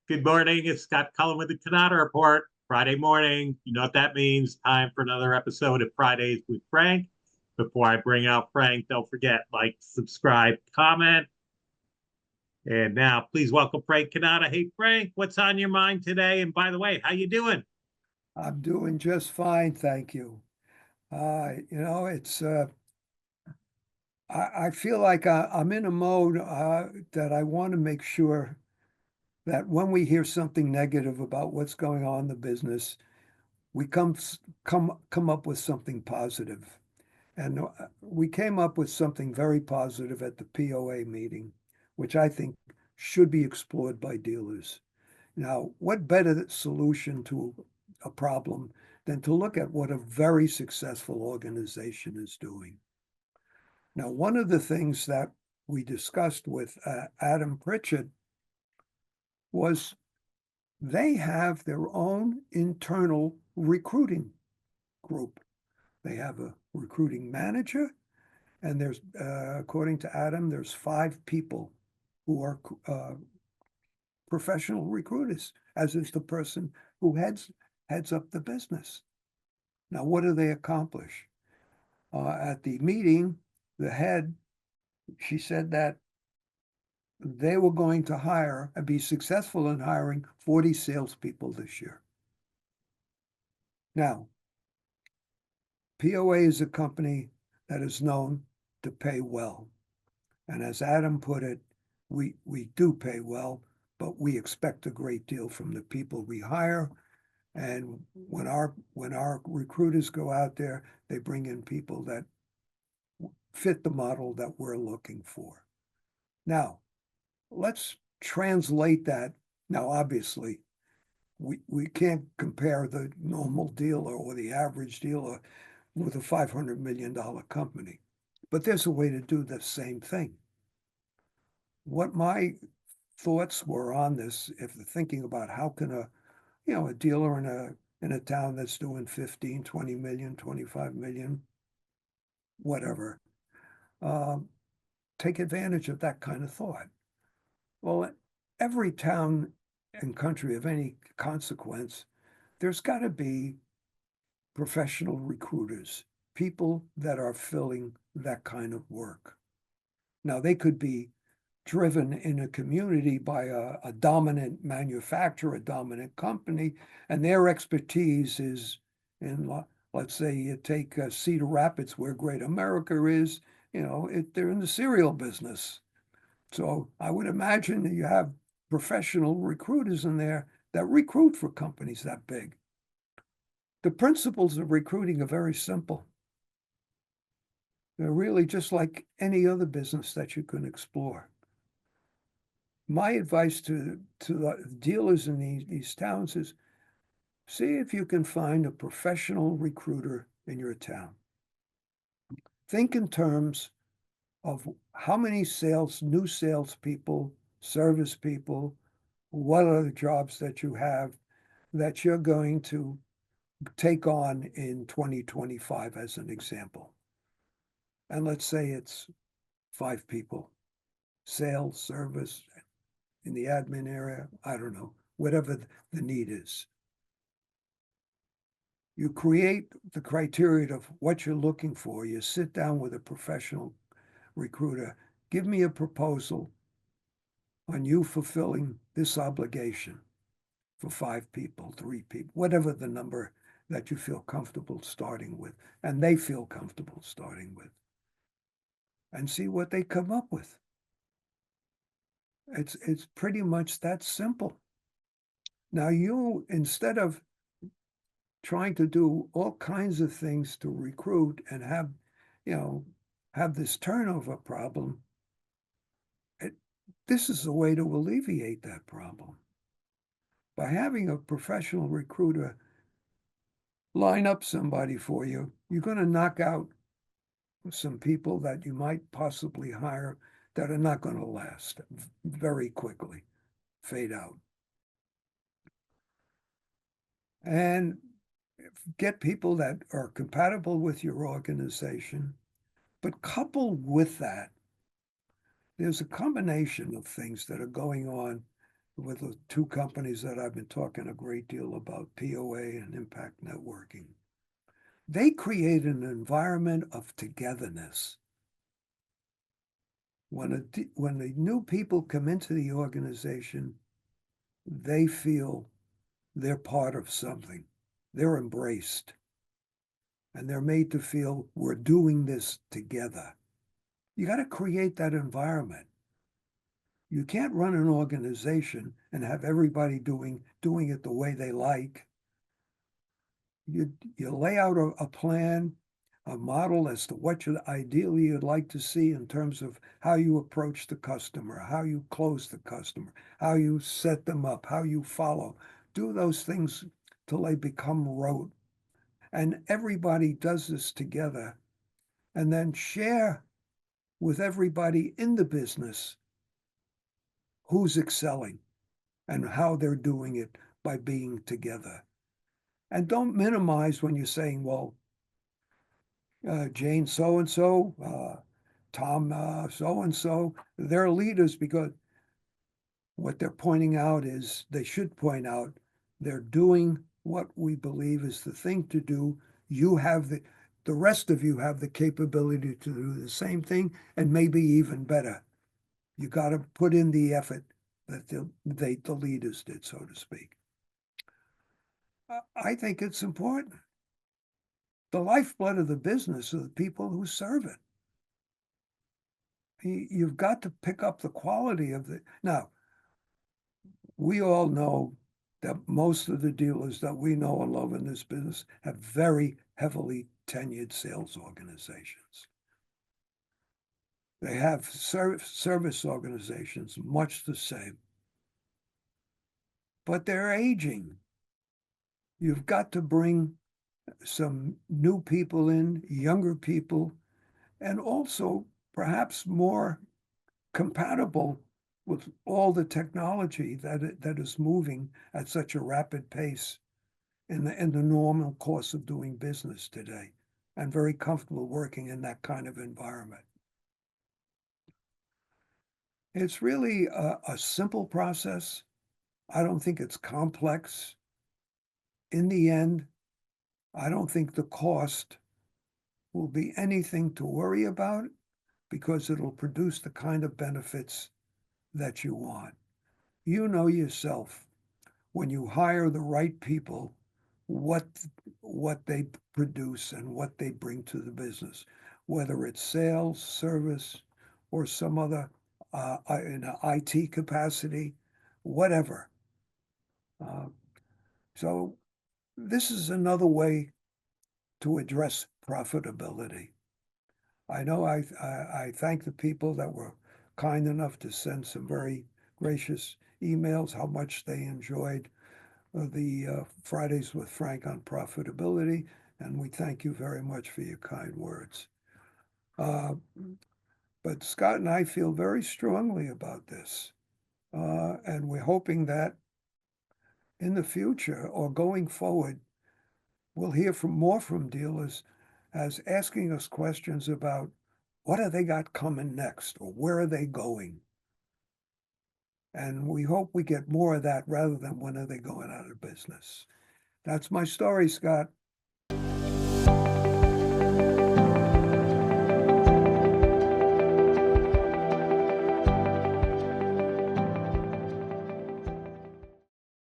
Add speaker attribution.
Speaker 1: Good morning. It's Scott Cullen with the Cannata Report. Friday morning. You know what that means. Time for another episode of Fridays with Frank. Before I bring out Frank, don't forget, like, subscribe, comment. And now, please welcome Frank Cannata. Hey, Frank, what's on your mind today? And by the way, how you doing?
Speaker 2: I'm doing just fine, thank you. It's I feel like I'm in a mode that I want to make sure that when we hear something negative about what's going on in the business, we come up with something positive. And we came up with something very positive at the POA meeting, which I think should be explored by dealers. Now, what better solution to a problem than to look at what a very successful organization is doing? Now, one of the things that we discussed with Adam Pritchett was they have their own internal recruiting group. They have a recruiting manager, and there's, according to Adam, there's 5 people who are professional recruiters, as is the person who heads up the business. Now, what do they accomplish? At the meeting, the head, she said that they were going to hire and be successful in hiring 40 salespeople this year. Now, POA is a company that is known to pay well. And as Adam put it, we do pay well, but we expect a great deal from the people we hire. And when our recruiters go out there, they bring in people that fit the model that we're looking for. Now, let's translate that. Now, obviously, we can't compare the normal dealer or the average dealer with a $500 million company, but there's a way to do the same thing. What my thoughts were on this, if thinking about how can a dealer in a town that's doing 15, 20 million, 25 million, whatever, take advantage of that kind of thought. Well, every town and country of any consequence, there's got to be professional recruiters, people that are filling that kind of work. Now, they could be driven in a community by a dominant manufacturer, a dominant company, and their expertise is in, let's say you take Cedar Rapids, where Great America is, they're in the cereal business. So I would imagine that you have professional recruiters in there that recruit for companies that big. The principles of recruiting are very simple. They're really just like any other business that you can explore. My advice to the dealers in these towns is see if you can find a professional recruiter in your town. Think in terms of how many new salespeople, service people, what are the jobs that you have that you're going to take on in 2025 as an example. And let's say it's 5 people, sales, service, in the admin area, I don't know, whatever the need is. You create the criteria of what you're looking for. You sit down with a professional recruiter, give me a proposal on you fulfilling this obligation for 5 people, 3 people, whatever the number that you feel comfortable starting with, and they feel comfortable starting with, and see what they come up with. It's pretty much that simple. Now you, instead of trying to do all kinds of things to recruit and have this turnover problem, this is a way to alleviate that problem. By having a professional recruiter line up somebody for you, you're going to knock out some people that you might possibly hire that are not going to last very quickly, fade out. And get people that are compatible with your organization. But coupled with that, there's a combination of things that are going on with the two companies that I've been talking a great deal about, POA and Impact Networking. They create an environment of togetherness. When the new people come into the organization, they feel they're part of something. They're embraced. And they're made to feel we're doing this together. You got to create that environment. You can't run an organization and have everybody doing it the way they like. You lay out a plan, a model as to what ideally you'd like to see in terms of how you approach the customer, how you close the customer, how you set them up, how you follow. Do those things till they become rote. And everybody does this together, and then share with everybody in the business who's excelling and how they're doing it by being together. And don't minimize when you're saying, well, Jane so-and-so, Tom so-and-so, they're leaders, because what they're pointing out is they should point out they're doing what we believe is the thing to do. You have the rest of you have the capability to do the same thing and maybe even better. You got to put in the effort that the leaders did, so to speak. I think it's important. The lifeblood of the business are the people who serve it. You've got to pick up the quality of the. Now, we all know that most of the dealers that we know and love in this business have very heavily tenured sales organizations. They have service organizations, much the same. But they're aging. You've got to bring some new people in, younger people, and also perhaps more compatible with all the technology that is moving at such a rapid pace in the normal course of doing business today, and very comfortable working in that kind of environment. It's really a simple process. I don't think it's complex. In the end, I don't think the cost will be anything to worry about, because it'll produce the kind of benefits that you want. You know yourself, when you hire the right people, what they produce and what they bring to the business, whether it's sales, service, or some other in an IT capacity, whatever. So this is another way to address profitability. I know I thank the people that were kind enough to send some very gracious emails, how much they enjoyed the Fridays with Frank on profitability, and we thank you very much for your kind words. But Scott and I feel very strongly about this, and we're hoping that in the future or going forward, we'll hear more from dealers as asking us questions about what have they got coming next, or where are they going? And we hope we get more of that rather than when are they going out of business. That's my story, Scott.